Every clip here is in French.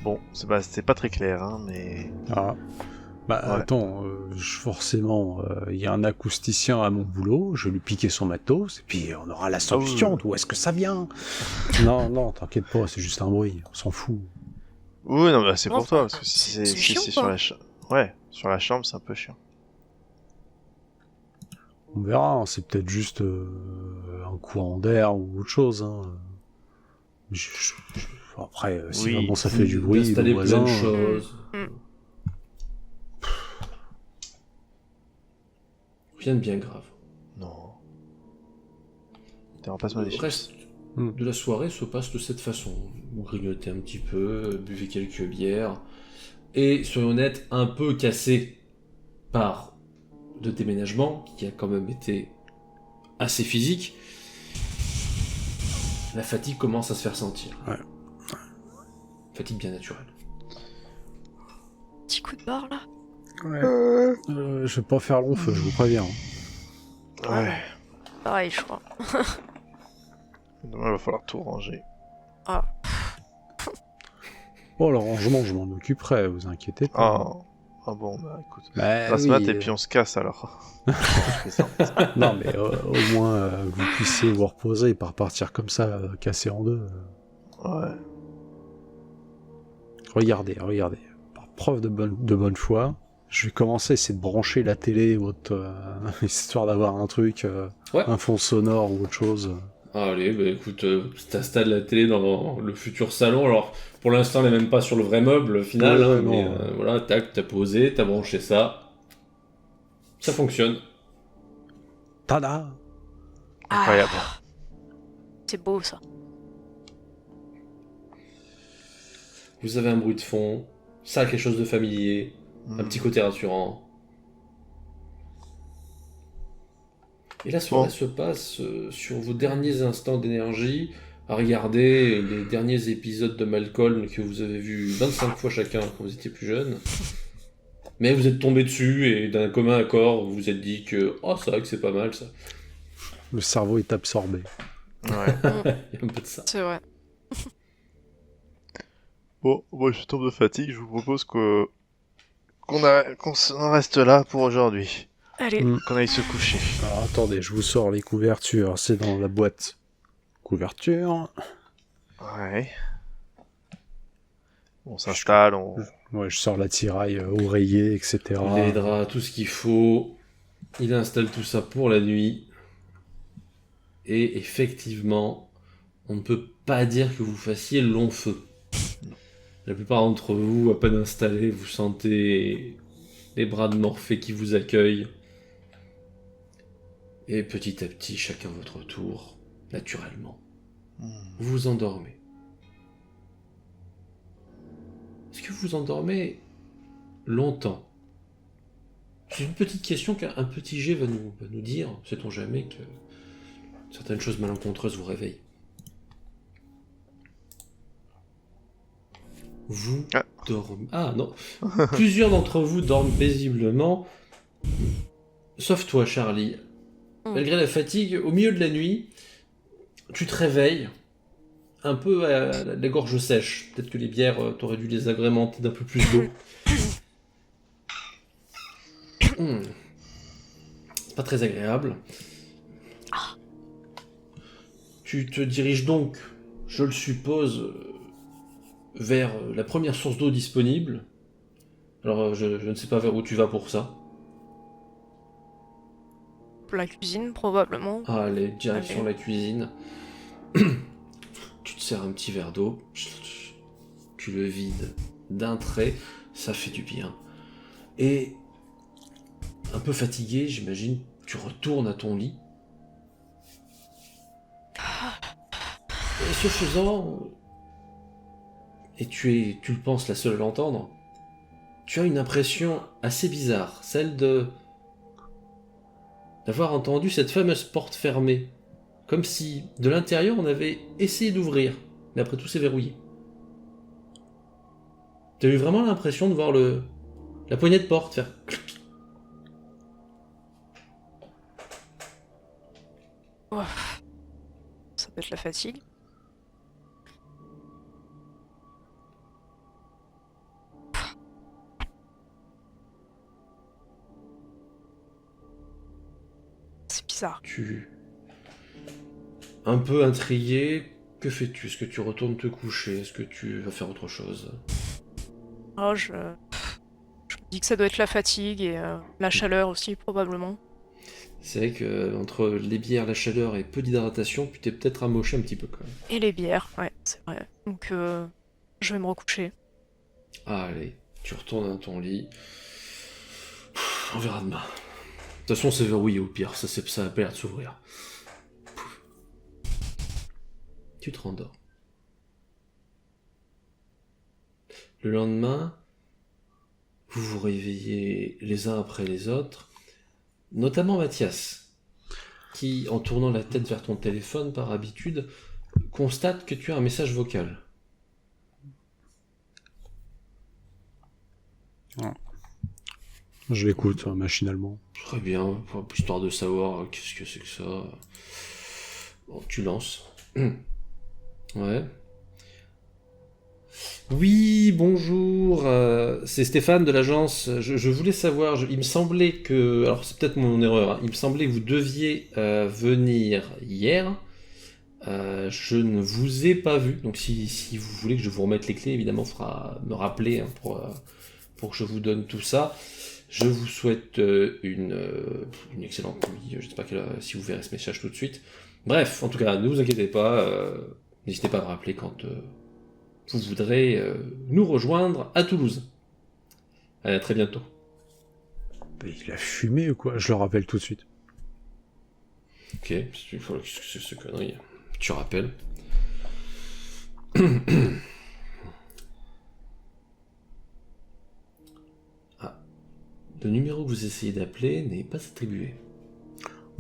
Bon, c'est pas très clair, hein, mais... Ah. Bah Ouais. attends, forcément, il y a un acousticien à mon boulot, je vais lui piquer son matos, et puis on aura la solution, oui. d'où est-ce que ça vient? Non, t'inquiète pas, c'est juste un bruit, on s'en fout. Oui, non, bah c'est pour Enfin, toi, parce que c'est si chiant, c'est quoi. sur la chambre... Ouais, sur la chambre, c'est un peu chiant. On verra, hein, c'est peut-être juste un courant d'air ou autre chose. Hein. Après, si Oui. vraiment ça fait du bruit, le D'installer plein voisin... de choses. Mm. Rien de bien grave. Non. Dérange pas Le les reste Hmm. de la soirée se passe de cette façon. Vous grignotez un petit peu, buvez quelques bières, et soyons honnêtes, un peu cassé par le déménagement, qui a quand même été assez physique, la fatigue commence à se faire sentir. Ouais. Fatigue bien naturelle. Petit coup de barre, là. Je vais pas faire long feu, je vous préviens. Ouais. Pareil, je crois. Demain, il va falloir tout ranger. Ah. Oh, le rangement, je m'en occuperai, vous inquiétez pas. Ah bon, bah écoute. Bah, On va se oui, battre et puis on se casse alors. Non, mais au moins que vous puissiez vous reposer et pas repartir comme ça, cassé en deux. Ouais. Regardez. Par preuve de bonne foi, je vais commencer à essayer de brancher la télé ou autre, histoire d'avoir un truc, Ouais. un fond sonore ou autre chose. Allez, bah écoute, t'installes la télé dans le futur salon. Alors, pour l'instant, elle est même pas sur le vrai meuble final. Ouais, hein, non. mais voilà, tac, t'as posé, t'as branché ça. Ça fonctionne. Tada! Incroyable. C'est beau, ça. Vous avez un bruit de fond, ça a quelque chose de familier, un petit côté rassurant. Et la soirée se passe sur vos derniers instants d'énergie, à regarder les derniers épisodes de Malcolm que vous avez vus 25 fois chacun quand vous étiez plus jeune. Mais vous êtes tombé dessus et d'un commun accord, vous vous êtes dit que oh, c'est vrai que c'est pas mal ça. Le cerveau est absorbé. Ouais. Il y a un peu de ça. C'est vrai. Bon, moi je tombe de fatigue, je vous propose qu'on en reste là pour aujourd'hui. Allez. Qu'on aille se coucher. Alors attendez, je vous sors les couvertures, c'est dans la boîte. Couverture. Ouais. On s'installe, on... Ouais, je sors la tiraille, oreiller, etc. Les draps, tout ce qu'il faut. Il installe tout ça pour la nuit. Et effectivement, on ne peut pas dire que vous fassiez long feu. La plupart d'entre vous, à peine installés, vous sentez les bras de Morphée qui vous accueillent. Et petit à petit, chacun votre tour, naturellement, vous vous endormez. Est-ce que vous vous endormez longtemps? C'est une petite question qu'un petit G va nous dire, sait-on jamais que certaines choses malencontreuses vous réveillent. Vous dormez... Ah non. Plusieurs d'entre vous dorment paisiblement, sauf toi, Charlie. Malgré la fatigue, au milieu de la nuit, tu te réveilles, un peu à la gorge sèche. Peut-être que les bières, t'aurais dû les agrémenter d'un peu plus d'eau. C'est pas très agréable. Tu te diriges donc, je le suppose, vers la première source d'eau disponible. Alors, je ne sais pas vers où tu vas pour ça. La cuisine, probablement. Ah, allez, direction la cuisine. Tu te sers un petit verre d'eau. Tu le vides d'un trait. Ça fait du bien. Et, un peu fatigué, j'imagine, tu retournes à ton lit. Et ce faisant, et tu le penses la seule à l'entendre, tu as une impression assez bizarre, celle d'avoir entendu cette fameuse porte fermée, comme si de l'intérieur on avait essayé d'ouvrir, mais après tout c'est verrouillé. Tu as eu vraiment l'impression de voir la poignée de porte faire clic. Ça peut être la fatigue. bizarre. Tu... Un peu intrigué, que fais-tu? Est-ce que tu retournes te coucher? Est-ce que tu vas faire autre chose? Oh, je me dis que ça doit être la fatigue et la chaleur aussi, probablement. C'est vrai que entre les bières, la chaleur et peu d'hydratation, tu t'es peut-être amoché un petit peu quand même. Et les bières, ouais, c'est vrai. Donc, je vais me recoucher. Ah, allez, tu retournes dans ton lit. On verra demain. De toute façon, c'est verrouillé au pire, ça a pas l'air de s'ouvrir. Tu te rendors. Le lendemain, vous vous réveillez les uns après les autres, notamment Mathias, qui, en tournant la tête vers ton téléphone par habitude, constate que tu as un message vocal. Je l'écoute machinalement. Très bien, histoire de savoir qu'est-ce que c'est que ça. Bon, tu lances. Ouais. Oui, bonjour, c'est Stéphane de l'agence. Je voulais savoir, il me semblait que, alors c'est peut-être mon erreur, hein, il me semblait que vous deviez venir hier. Je ne vous ai pas vu, donc si vous voulez que je vous remette les clés, évidemment, il faudra me rappeler hein, pour que je vous donne tout ça. Je vous souhaite une excellente nuit. Je ne sais pas si vous verrez ce message tout de suite. Bref, en tout cas, ne vous inquiétez pas. N'hésitez pas à me rappeler quand vous voudrez nous rejoindre à Toulouse. Allez, à très bientôt. Il a fumé ou quoi? Je le rappelle tout de suite. Ok, qu'est-ce que c'est ce connerie? Tu rappelles. Ah. Le numéro que vous essayez d'appeler n'est pas attribué.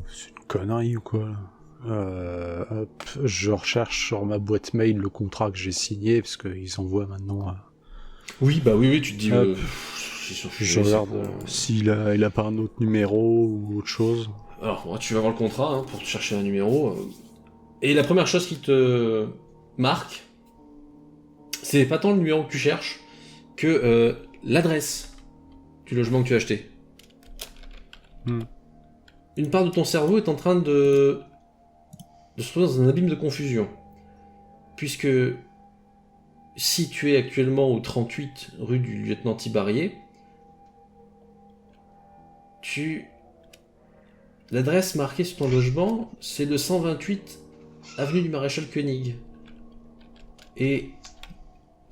C'est une connerie ou quoi là? Hop, je recherche sur ma boîte mail le contrat que j'ai signé, parce qu'ils envoient maintenant. Oui, bah oui, tu te dis. Hop. Je Je regarde s'il a pas un autre numéro ou autre chose. Alors, tu vas voir le contrat hein, pour chercher un numéro. Et la première chose qui te marque, c'est pas tant le numéro que tu cherches que l'adresse du logement que tu as acheté. Une part de ton cerveau est en train de se trouver dans un abîme de confusion. Puisque si tu es actuellement au 38 rue du lieutenant Thibarier, l'adresse marquée sur ton logement, c'est le 128 avenue du Maréchal Koenig. Et,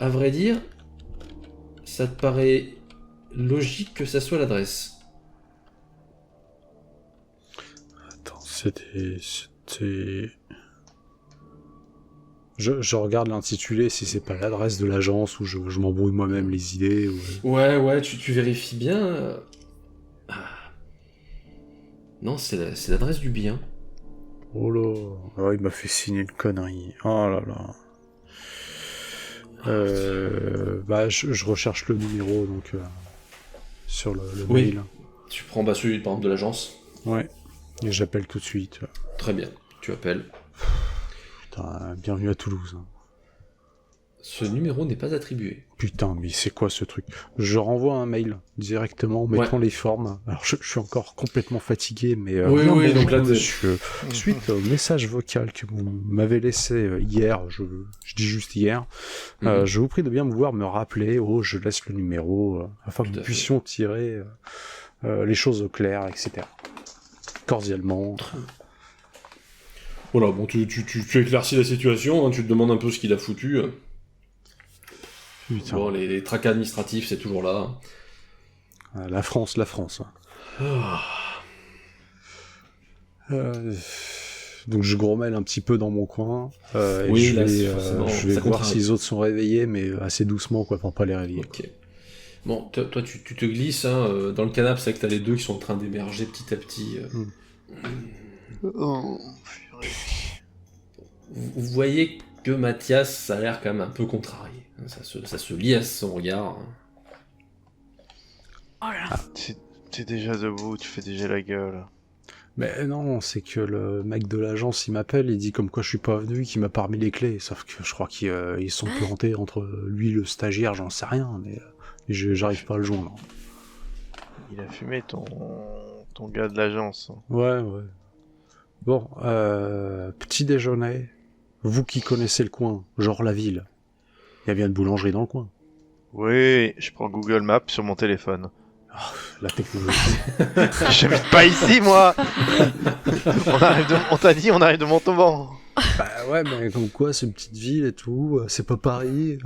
à vrai dire, ça te paraît logique que ça soit l'adresse. Attends, c'était... Je regarde l'intitulé si c'est pas l'adresse de l'agence ou je m'embrouille moi-même les idées. Ou... Ouais, tu vérifies bien. Non, c'est l'adresse du bien. Oh là, oh, il m'a fait signer une connerie. Oh là là. Bah, je recherche le numéro donc sur le oui. mail. Tu prends celui par exemple de l'agence. Ouais. Et j'appelle tout de suite. Très bien. Tu appelles. Putain, bienvenue à Toulouse. Ce numéro n'est pas attribué. Putain, mais c'est quoi ce truc? Je renvoie un mail directement, mettons les formes. Alors je suis encore complètement fatigué, mais... oui, donc là... Monsieur, suite au message vocal que vous m'avez laissé hier, je dis juste hier, je vous prie de bien vouloir me rappeler, je laisse le numéro, afin que nous puissions tirer les choses au clair, etc. Cordialement. Voilà, bon, tu éclaircis la situation, hein, tu te demandes un peu ce qu'il a foutu. Putain. Bon, les tracas administratifs, c'est toujours là. La France. Donc je grommelle un petit peu dans mon coin. Oui, et là, je vais voir si les autres sont réveillés, mais assez doucement, quoi, pour pas les réveiller. Ok. Bon, toi, tu te glisses hein, dans le canapé, c'est vrai que t'as les deux qui sont en train d'émerger petit à petit. Oh, purée. Vous voyez que Mathias, ça a l'air quand même un peu contrarié. Ça se lit à son regard. Oh là. T'es déjà debout, tu fais déjà la gueule. Mais non, c'est que le mec de l'agence, il m'appelle, il dit comme quoi je suis pas venu, qu'il m'a pas remis les clés. Sauf que je crois qu'ils sont plantés entre lui et le stagiaire, j'en sais rien, mais j'arrive pas à le joindre. Il a fumé ton gars de l'agence. Ouais. Bon, petit déjeuner. Vous qui connaissez le coin, genre la ville, il y a bien une boulangerie dans le coin. Oui, je prends Google Maps sur mon téléphone. La technologie. J'habite pas ici, moi. On t'a dit, on arrive de Montauban. Bah ouais, mais comme quoi, c'est une petite ville et tout, c'est pas Paris.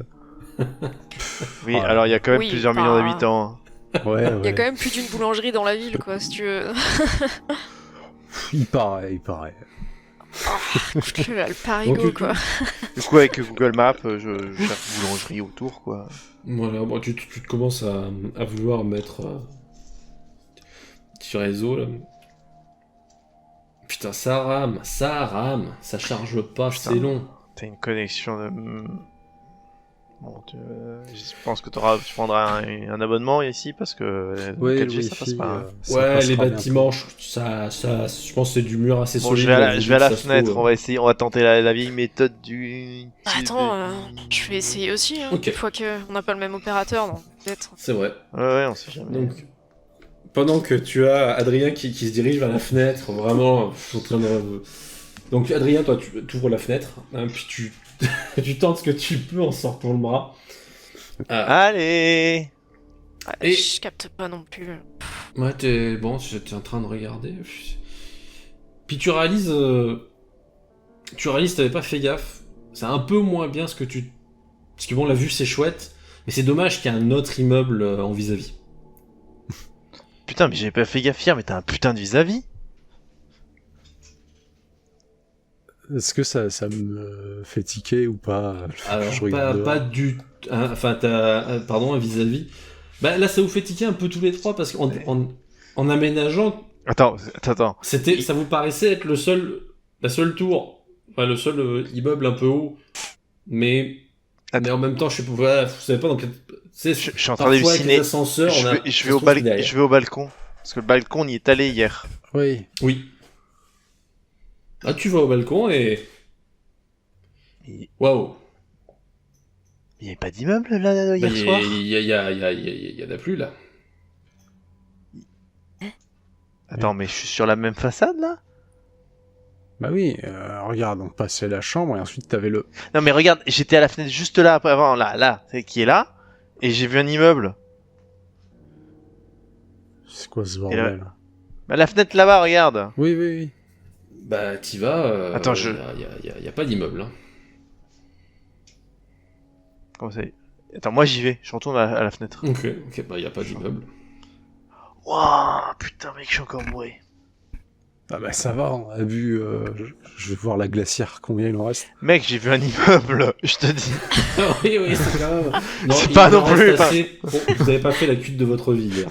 Oui, Ah, alors il y a quand même oui, plusieurs bah, millions d'habitants. Ouais, Il y a ouais. quand même plus d'une boulangerie dans la ville, quoi, si tu veux. Il paraît, il paraît. Le Donc, parigo, quoi. Du coup, avec Google Maps, je cherche boulangerie autour, quoi. Voilà, bon, tu te commences à vouloir mettre petit réseau là. Putain, ça rame, ça charge pas, Putain. c'est long. T'as une connexion de... Bon, je pense que tu prendras un abonnement ici parce que Oui, 4G le ça passe Wi-Fi, pas. Hein. ça Ouais, les passera bâtiments, je pense que c'est du mur assez Bon, solide. je vais à la ça se fenêtre, trouve, on va essayer, on va tenter la vieille méthode du... Attends, je vais essayer aussi, hein, Ok. une fois qu'on n'a pas le même opérateur, donc peut-être. C'est vrai. Ouais, on sait jamais. Donc, pendant que tu as Adrien qui se dirige vers la fenêtre, vraiment en train de... Donc, Adrien, toi, tu ouvres la fenêtre, hein, puis tu tentes ce que tu peux en sortant le bras. Allez. Ouais, Et- je capte pas non plus. Ouais, t'es en train de regarder. Puis tu réalises, t'avais pas fait gaffe. C'est un peu moins bien ce que tu... Parce que bon, la vue c'est chouette, mais c'est dommage qu'il y ait un autre immeuble en vis-à-vis. Putain, mais j'avais pas fait gaffe hier, mais t'as un putain de vis-à-vis. Est-ce que ça me fait tiquer ou pas? Alors, Je regarde pas dehors. du... hein, enfin, pardon, un vis-à-vis. Bah là, ça vous fait tiquer un peu tous les trois, parce en aménageant, Attends. ça vous paraissait être la seule tour, enfin le seul immeuble un peu haut, mais en même temps, je sais pas, voilà, vous savez pas dans quel... Je suis en train Parfois, avec les d'halluciner. ascenseurs, Je on a... vais, je, ça vais se au trouve derrière. je vais au balcon. Parce que le balcon, on y est allé hier. Oui. Oui. Ah, tu vas au balcon et... Il Waouh. y avait pas d'immeuble là hier soir. Il y en a plus, là. Attends, mais je suis sur la même façade là. Bah oui, regarde, on passait la chambre et ensuite t'avais le... Non mais regarde, j'étais à la fenêtre juste là après avant, là, c'est qui est là, et j'ai vu un immeuble. C'est quoi ce Et bordel? Bah, la fenêtre là-bas, regarde. Oui, oui, oui. Bah, t'y vas... Attends, y a pas d'immeuble, hein. Comment ça? Attends, moi j'y vais, je retourne à la fenêtre. Ok, bah y a pas d'immeuble. Waouh, putain mec, je suis encore bourré. Ah bah ça va, on a vu... je vais voir la glacière, combien il en reste. Mec, j'ai vu un immeuble, je te dis. oui, c'est quand même... C'est il pas en non reste plus, assez. Bon, vous avez pas fait la cuite de votre vie, hier.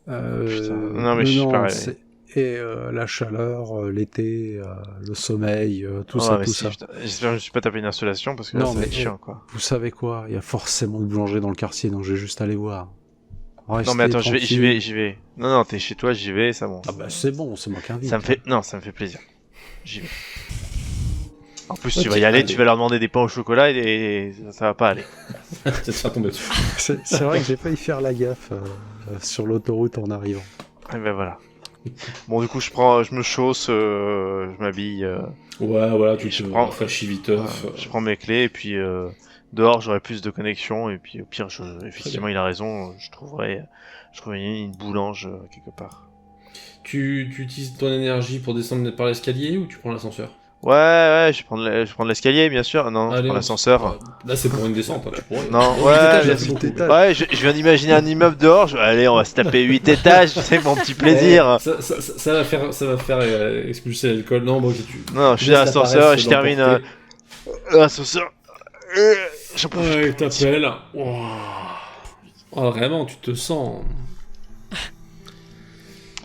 Putain, non, mais je suis pas rêvé. Et la chaleur, l'été, le sommeil, tout Ouais, ça, mais tout si, ça. putain, j'espère que je me suis pas tapé une installation parce que là, Non, ça va mais être chiant quoi. Vous savez quoi? Il y a forcément une boulangerie dans le quartier, donc je vais juste aller voir. Restez Non mais attends, tranquille. j'y vais. Non, t'es chez toi, j'y vais, ça bon. Ah bah c'est bon, c'est moi qui invite. Ça me fait plaisir. J'y vais. En plus, Ok, tu vas y aller, allez. tu vas leur demander des pains au chocolat et ça va pas aller. Ça te faire tomber dessus. C'est vrai que j'ai failli faire la gaffe sur l'autoroute en arrivant. Et ben voilà. Bon, du coup, je me chausse, je m'habille, Ouais, voilà, tu Je te prends- rafraîchis viteuf. je prends mes clés et puis dehors j'aurai plus de connexion et puis au pire, effectivement, il a raison, je trouverai une boulange quelque part. Tu utilises ton énergie pour descendre par l'escalier ou tu prends l'ascenseur? Ouais, je vais prendre l'escalier, bien sûr. Non, je Allez, prends on- l'ascenseur. Là, c'est pour une descente, hein, tu pourrais. Non, Bon, ouais, huit étages, bien merci sûr. beaucoup. étages. Ouais, je viens d'imaginer un immeuble dehors. Allez, on va se taper 8 étages, c'est mon petit plaisir. Ça va faire expulser l'alcool. Non, bon, ok, tu. Non, je suis dans laisses l'ascenseur la et je paresse termine l'emporter. l'ascenseur. J'en profite. Ouais, t'appelles. Wow. Oh, vraiment, tu te sens.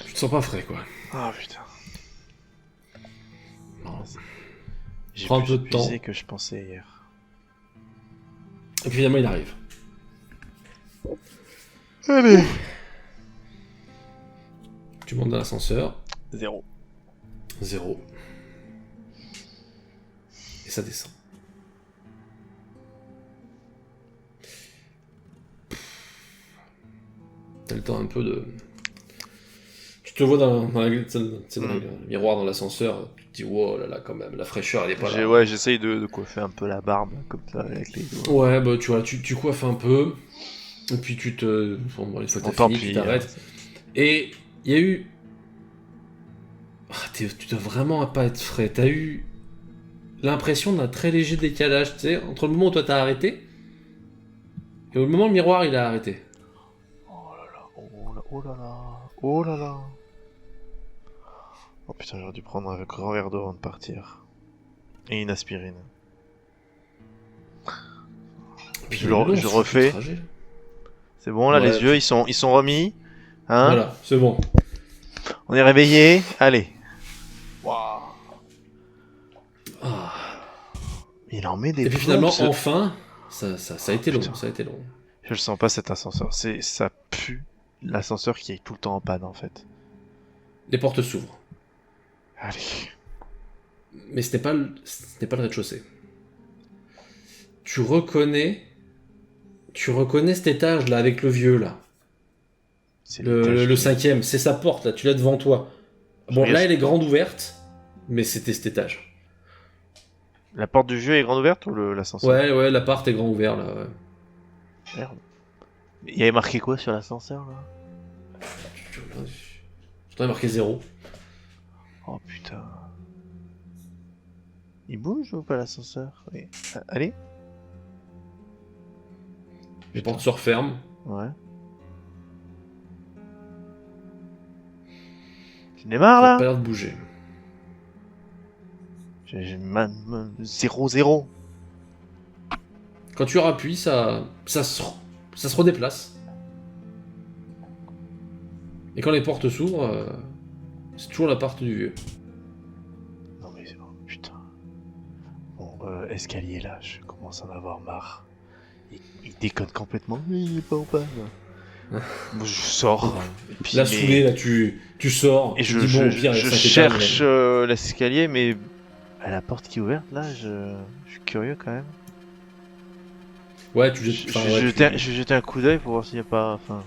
Tu te sens pas frais, quoi. Ah putain. Non. J'ai Prends un plus peu de temps. épuisé que je pensais hier. Et puis finalement, il arrive. Allez. Tu montes dans l'ascenseur. 0. 0. Et ça descend. T'as le temps un peu de... Tu te vois dans le miroir dans l'ascenseur, tu te dis, wow là là, quand même, la fraîcheur, elle est pas là. Ouais, j'essaye de coiffer un peu la barbe, comme ça, avec les doigts. Ouais, bah tu vois, tu coiffes un peu, et puis tu te... Bon, une fois que t'as Tant fini, pis, tu t'arrêtes. Et il y a eu... Ah, tu dois vraiment pas être frais. T'as eu l'impression d'un très léger décalage, tu sais, entre le moment où toi t'as arrêté, et au moment où le miroir il a arrêté. Oh là là, oh là, oh là là, oh là là. Oh putain, j'aurais dû prendre un grand verre d'eau avant de partir. Et une aspirine. Puis Je le long, je ce refais. trajet. C'est bon, là, Ouais. les yeux, ils sont remis. Hein? Voilà, c'est bon. On est réveillés. Allez. Waouh. Ah. Il en met des Et puis plombs, finalement, ce- enfin, ça a été long, putain. ça a été long. Je le sens pas cet ascenseur. Ça pue l'ascenseur qui est tout le temps en panne en fait. Les portes s'ouvrent. Allez. Mais ce n'est pas le rez-de-chaussée. Tu reconnais cet étage là avec le vieux là. C'est l'étage Le qui- cinquième, c'est sa porte là, tu l'as devant toi. Bon, regarde- là elle est grande ouverte, mais c'était cet étage. La porte du vieux est grande ouverte ou l'ascenseur? Ouais, l'appart est grand ouvert là. Ouais. Merde. Il y avait marqué quoi sur l'ascenseur là? Je t'en ai marqué 0. Oh putain. Il bouge ou pas l'ascenseur? Oui. Allez. Les portes se referment. Ouais. Tu démarres Ça a là? pas l'air de bouger. J'ai 0-0. Quand tu rappuies, ça se redéplace. Et quand les portes s'ouvrent, c'est toujours l'appart du vieux. Non mais oh, putain. Bon, escalier là, je commence à en avoir marre. Il déconne complètement. Mais il est pas en panne. Bon, je sors. Et puis, Là, mais- saoulé, là, tu sors. Et tu je, te dis, bon, au pire, il y a je 5 étages, cherche mais- l'escalier, mais à la porte qui est ouverte là, je suis curieux quand même. Ouais, tu Je jettes. je enfin, vais ouais, jeter, tu- je vais jeter un coup d'œil pour voir s'il n'y a pas. Enfin.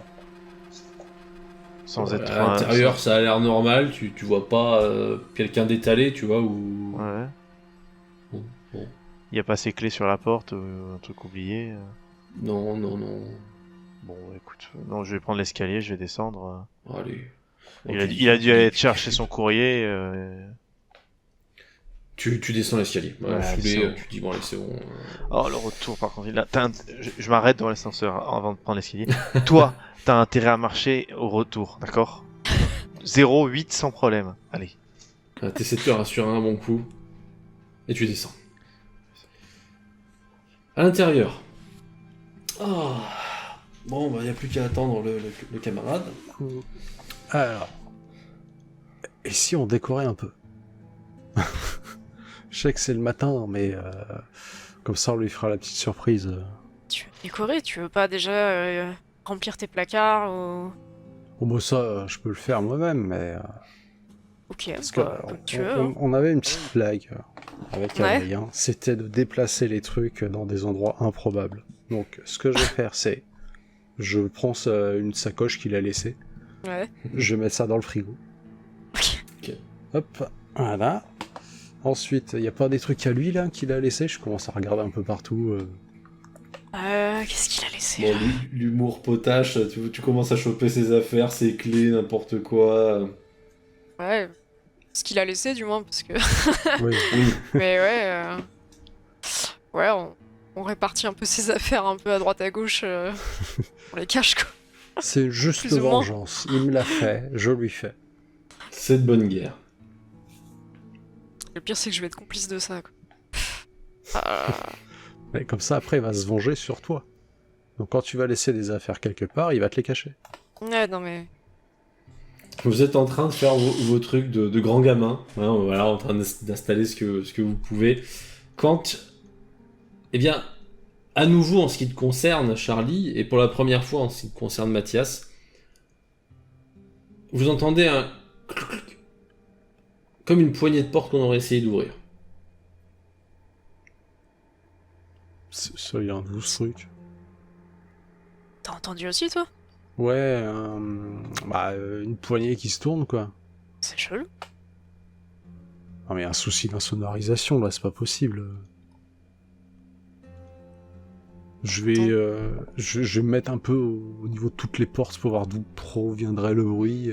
Sans être. À l'intérieur, ça a l'air normal. Tu vois pas quelqu'un d'étalé, tu vois, ou. Ouais. Bon. Il n'y a pas ses clés sur la porte, un truc oublié. Non. Bon, écoute, non, je vais prendre l'escalier, je vais descendre. Allez. Il a dû aller chercher son courrier. Tu descends l'escalier. Ouais, Ouais, saoulé, c'est bon. tu te dis, bon, allez, c'est bon. Oh, le retour, par contre, je m'arrête dans l'ascenseur avant de prendre l'escalier. Toi, t'as intérêt à marcher au retour, d'accord? 0,8 sans problème. Allez. T'essaies de te rassurer un bon coup. Et tu descends. À l'intérieur. Ah. Bon, bah, il n'y a plus qu'à attendre le camarade. Alors. Et si on décorait un peu? Je sais que c'est le matin, mais comme ça on lui fera la petite surprise. Tu veux décorer, tu veux pas déjà remplir tes placards ou... Bon, bah ça, je peux le faire moi-même, mais. Ok, Parce que comme tu veux. Hein. on avait une petite blague avec Ouais. Adrien, c'était de déplacer les trucs dans des endroits improbables. Donc, ce que je vais faire, c'est. Je prends une sacoche qu'il a laissée, Ouais. je vais mettre ça dans le frigo. Ok. Hop, voilà. Ensuite, il n'y a pas des trucs à lui là qu'il a laissé, je commence à regarder un peu partout. Qu'est-ce qu'il a laissé Bon, là l'humour potache, tu commences à choper ses affaires, ses clés, n'importe quoi. Ouais. Ce qu'il a laissé, du moins, parce que. Oui. Oui. Mais ouais. Ouais, on répartit un peu ses affaires un peu à droite à gauche. On les cache, quoi. C'est juste Plus ou moins. vengeance. Il me l'a fait, je lui fais. C'est de bonne guerre. Le pire, c'est que je vais être complice de ça, quoi. Mais comme ça, après, il va se venger sur toi. Donc quand tu vas laisser des affaires quelque part, il va te les cacher. Ouais, non mais. Vous êtes en train de faire vos trucs de grand gamin, hein, voilà, en train d'installer ce que vous pouvez. Quand, eh bien, à nouveau en ce qui te concerne, Charlie, et pour la première fois en ce qui te concerne, Mathias, vous entendez un clic, comme une poignée de porte qu'on aurait essayé d'ouvrir. Ça, il y a un douce truc. T'as entendu aussi, toi Ouais, une poignée qui se tourne, quoi. C'est chelou. Non, mais un souci d'insonorisation, là, c'est pas possible. Je vais me mettre un peu au niveau de toutes les portes pour voir d'où proviendrait le bruit.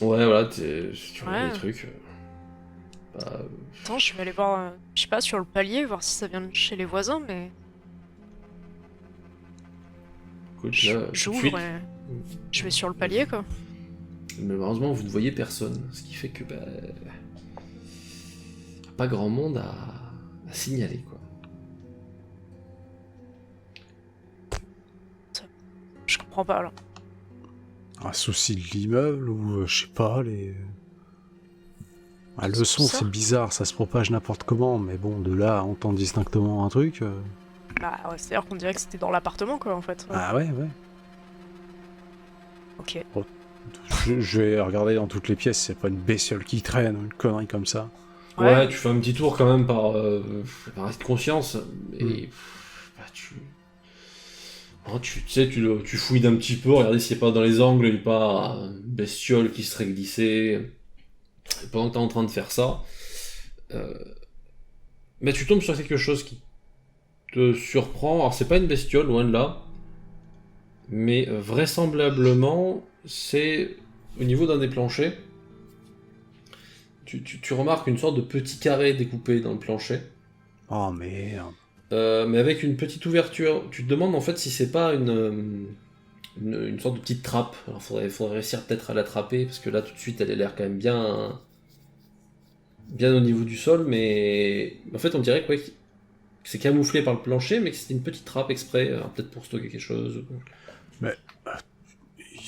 Ouais, voilà, tu regardes Ouais. les trucs. Bah, Attends, je vais aller voir, je sais pas, sur le palier, voir si ça vient de chez les voisins, mais écoute, là, tout de j'ouvre suite. et je vais sur le palier, quoi. Mais malheureusement, vous ne voyez personne. Ce qui fait que, pas grand monde à signaler, quoi. Je comprends pas, là. Un souci de l'immeuble ou je sais pas, les... Ah, le C'est son, bizarre. c'est bizarre, ça se propage n'importe comment, mais bon, de là à entendre distinctement un truc... Bah ouais, c'est-à-dire qu'on dirait que c'était dans l'appartement, quoi, en fait. Ah ouais. Ok. Je vais regarder dans toutes les pièces, c'est pas une bestiole qui traîne ou une connerie comme ça. Ouais, tu fais un petit tour quand même par acte de conscience, et tu sais, tu fouilles d'un petit peu, regarder s'il n'y a pas dans les angles, il n'y a pas une bestiole qui serait glissée. Et pendant que tu es en train de faire ça, mais tu tombes sur quelque chose qui te surprend. Alors, c'est pas une bestiole, loin de là, mais vraisemblablement, c'est au niveau d'un des planchers. Tu remarques une sorte de petit carré découpé dans le plancher. Oh merde. Mais avec une petite ouverture. Tu te demandes en fait si c'est pas une sorte de petite trappe. Alors faudrait réussir peut-être à l'attraper, parce que là tout de suite elle a l'air quand même bien au niveau du sol, mais en fait on dirait que c'est camouflé par le plancher, mais que c'était une petite trappe exprès, peut-être pour stocker quelque chose. Mais...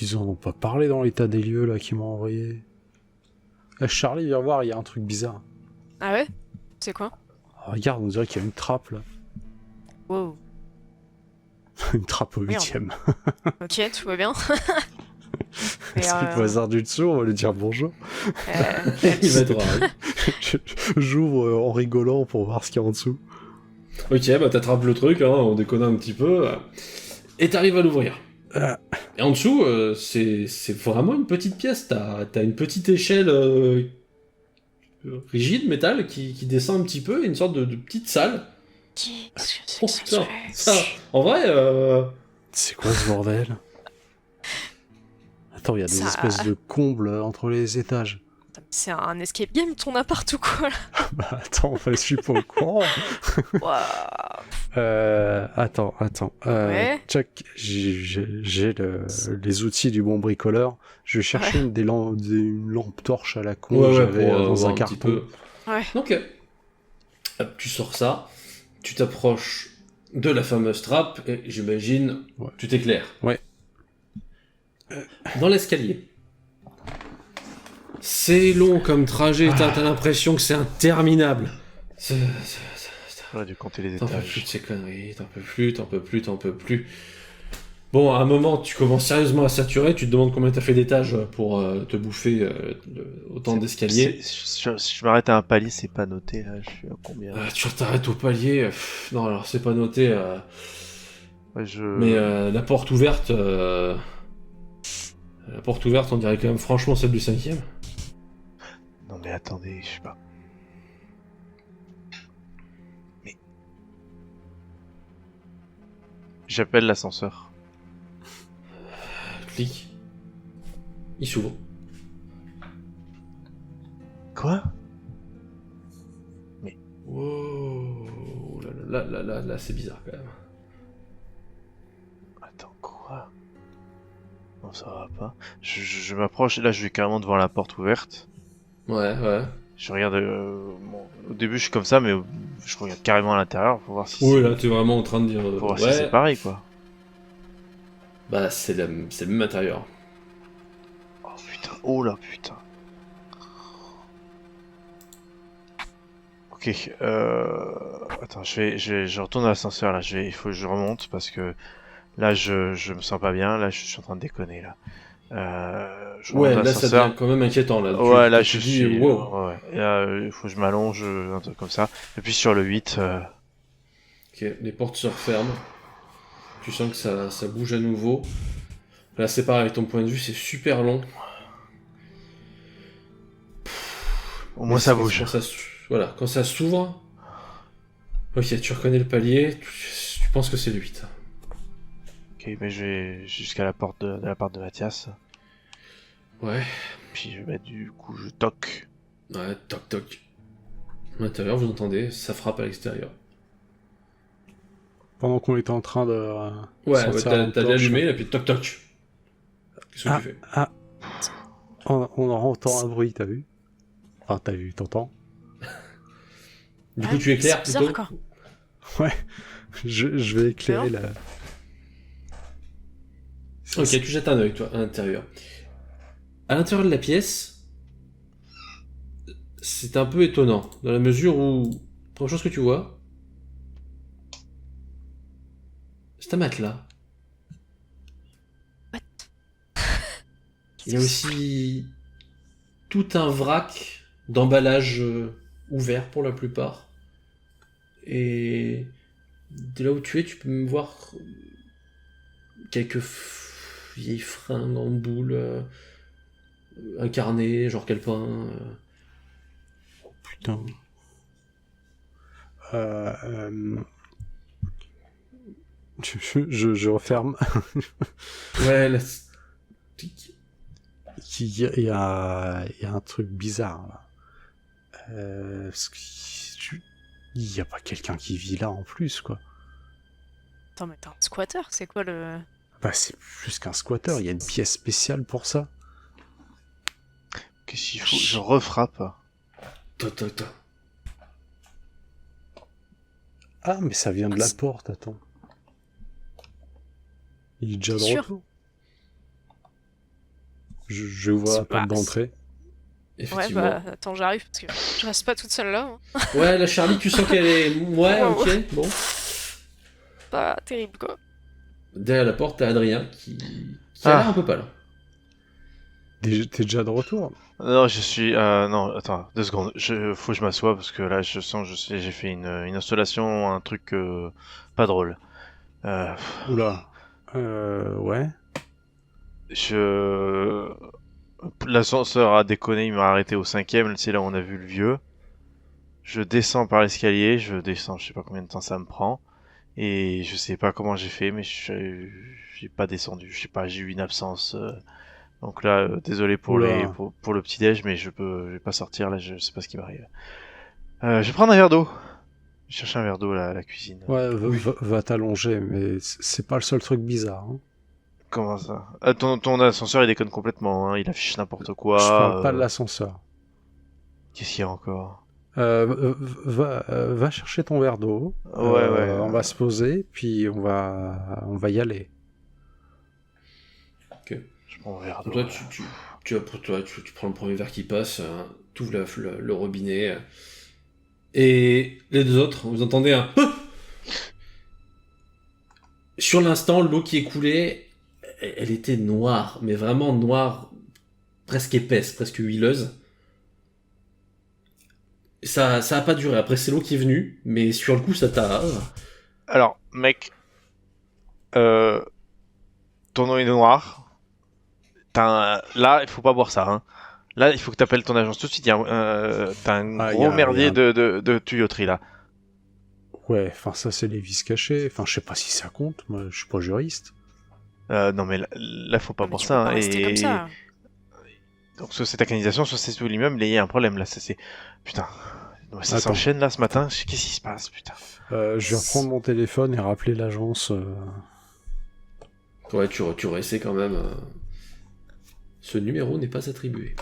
Ils en ont pas parlé dans l'état des lieux, là, qu'ils m'ont envoyé. Charlie, viens voir, il y a un truc bizarre. Ah ouais? C'est quoi? Ah, regarde, on dirait qu'il y a une trappe, là. Wow. Une trappe au Merde. 8ème. Ok, tout va bien. Mais, C'est le voisin du dessous, on va lui dire bonjour. Il va être ravi. J'ouvre en rigolant pour voir ce qu'il y a en dessous. Ok, bah t'attrapes le truc, hein, on déconne un petit peu, et t'arrives à l'ouvrir. Ah. Et en dessous, c'est vraiment une petite pièce. T'as une petite échelle rigide, métal, qui descend un petit peu, et une sorte de petite salle. Qu'est-ce que c'est Oh que ce putain, truc ça, en vrai, C'est quoi ce bordel? Attends, il y a des Ça- espèces de combles entre les étages. C'est un escape game ton appart ou quoi là? Bah attends, je suis pas au courant. Waouh. Attends. Ouais. Check, j'ai les outils du bon bricoleur. Je vais chercher une lampe torche à la con que j'avais dans voir un petit carton. peu. Ouais. Ok. Hop, tu sors ça, tu t'approches de la fameuse trappe, et j'imagine, Ouais. tu t'éclaires. Ouais. Dans l'escalier. C'est long comme trajet, t'as l'impression que c'est interminable. J'aurais dû compter les T'en peux plus étages. de ces conneries, t'en peux plus. Bon, à un moment, tu commences sérieusement à saturer, tu te demandes combien t'as fait d'étages pour te bouffer autant d'escaliers. Si je m'arrête à un palier, c'est pas noté là, je suis à combien? Tu t'arrêtes au palier, non alors c'est pas noté, Ouais, mais la porte ouverte, on dirait quand même franchement celle du 5ème. Non mais attendez, je sais pas. Mais... J'appelle l'ascenseur. Clique. Il s'ouvre. Quoi? Wow, là, c'est bizarre quand même. Attends, quoi? Non, ça va pas. Je m'approche, là je vais carrément devant la porte ouverte. Ouais. Je regarde... bon, au début je suis comme ça, mais je regarde carrément à l'intérieur pour voir si Oui, là t'es vraiment en train de dire. pour voir si c'est pareil quoi. Bah c'est le même intérieur. Oh putain, oh là putain. Ok, attends, je retourne à l'ascenseur là, il faut que je remonte parce que là je me sens pas bien, là je suis en train de déconner là. Je remonte Ouais, à là ça l'ascenseur. devient quand même inquiétant là. Ouais, là tu je dis, suis... wow. Ouais. Et là, il faut que je m'allonge, un truc comme ça. Et puis sur le 8... Ok, les portes se referment. Tu sens que ça bouge à nouveau. Là, c'est pareil, avec ton point de vue, c'est super long. Au moins ça bouge. Voilà, quand ça s'ouvre... Ok, tu reconnais le palier, tu penses que c'est le 8. Ok, mais je vais jusqu'à la porte de la part de Mathias. Ouais, Puis je vais mettre du coup, je toque. ouais, toc toc. À l'intérieur, vous entendez, ça frappe à l'extérieur. Pendant qu'on était en train de... Ouais, sortir t'as la lampe t'as torche, allumé, et puis toc toc. Qu'est-ce que tu fais? on entend un bruit, t'as vu? Enfin, t'as vu, t'entends? Du coup, tu éclaires c'est bizarre, plutôt? quoi. Ouais, je vais éclairer la... Ok, tu jettes un œil, toi, à l'intérieur. À l'intérieur de la pièce, c'est un peu étonnant, dans la mesure où, première chose que tu vois, c'est un matelas. What? Il y a aussi tout un vrac d'emballage ouvert pour la plupart. Et de là où tu es, tu peux me voir quelques vieilles fringues en boule, un carnet, genre calepin. Putain. Je referme. Ouais, là... Il y a un truc bizarre, là. Parce que il y a pas quelqu'un qui vit là en plus, quoi. Attends, mais t'es un squatter, c'est quoi le... Bah, c'est plus qu'un squatter, il y a une pièce spéciale pour ça. Qu'est-ce qu'il faut? Je refrappe. Toc, toc, toc. Ah, mais ça vient de la porte, attends. Il est déjà de Sûr. retour. Je vois la porte d'entrée. Ouais, Effectivement. bah, attends, j'arrive, parce que je reste pas toute seule là. Hein. Ouais, la Charlie, tu sens qu'elle est... Ouais, Wow. ok, bon. Pas terrible, quoi. Derrière la porte, t'as Adrien qui a l'air un peu pâle. T'es déjà de retour? Non, je suis. Non, attends, 2 secondes. Faut que je m'assoie parce que là, je sens, j'ai fait une installation, un truc pas drôle. Euh, Oula. Ouais. L'ascenseur a déconné, il m'a arrêté au 5e, c'est là où on a vu le vieux. Je descends par l'escalier, je sais pas combien de temps ça me prend. Et je sais pas comment j'ai fait, mais j'ai pas descendu. Je sais pas, j'ai eu une absence. Donc là, désolé pour Oula. pour le petit déj, mais je vais pas sortir là, je sais pas ce qui m'arrive. Je vais prendre un verre d'eau. Je cherche un verre d'eau à la cuisine. Ouais, va t'allonger, mais c'est pas le seul truc bizarre. Hein. Comment ça? Ton ascenseur il déconne complètement, hein. Il affiche n'importe quoi. Je parle pas de l'ascenseur. Qu'est-ce qu'il y a encore? Va chercher ton verre d'eau. Ouais. On va se poser, puis on va y aller. Ok. Je prends un verre d'eau. Toi, tu prends le premier verre qui passe, tu ouvres le robinet. Et les deux autres, vous entendez un... Sur l'instant, l'eau qui est coulée, elle était noire, mais vraiment noire, presque épaisse, presque huileuse. Ça a pas duré. Après, c'est l'eau qui est venue, mais sur le coup, ça t'a... Alors, mec, ton eau est noire. Là, il faut pas boire ça, hein. Là, il faut que t'appelles ton agence tout de suite. T'as un gros merdier de tuyauterie là. Ouais, enfin ça c'est les vis cachés. Enfin je sais pas si ça compte. Moi je suis pas juriste. Non mais là faut pas Mais boire tu ça. peux Hein, pas rester comme ça. Donc soit c'est ta canalisation, soit c'est tout l'immeuble. Et il y a un problème là. Putain. Ça Attends. s'enchaîne là ce matin. Qu'est-ce qui se passe, putain? Je vais reprendre mon téléphone et rappeler l'agence. Ouais, tu réessaies quand même. Ce numéro n'est pas attribué.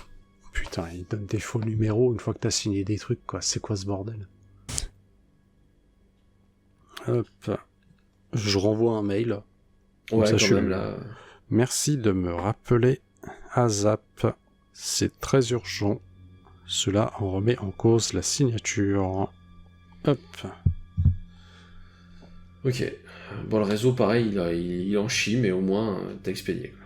Putain, ils donnent des faux numéros une fois que t'as signé des trucs, quoi. C'est quoi ce bordel? Hop. Je renvoie un mail. Ouais, ça, quand même, là... Merci de me rappeler ASAP. C'est très urgent. Cela en remet en cause la signature. Hop. Ok. Bon, le réseau, pareil, il en chie, mais au moins, t'as expédié. Quoi.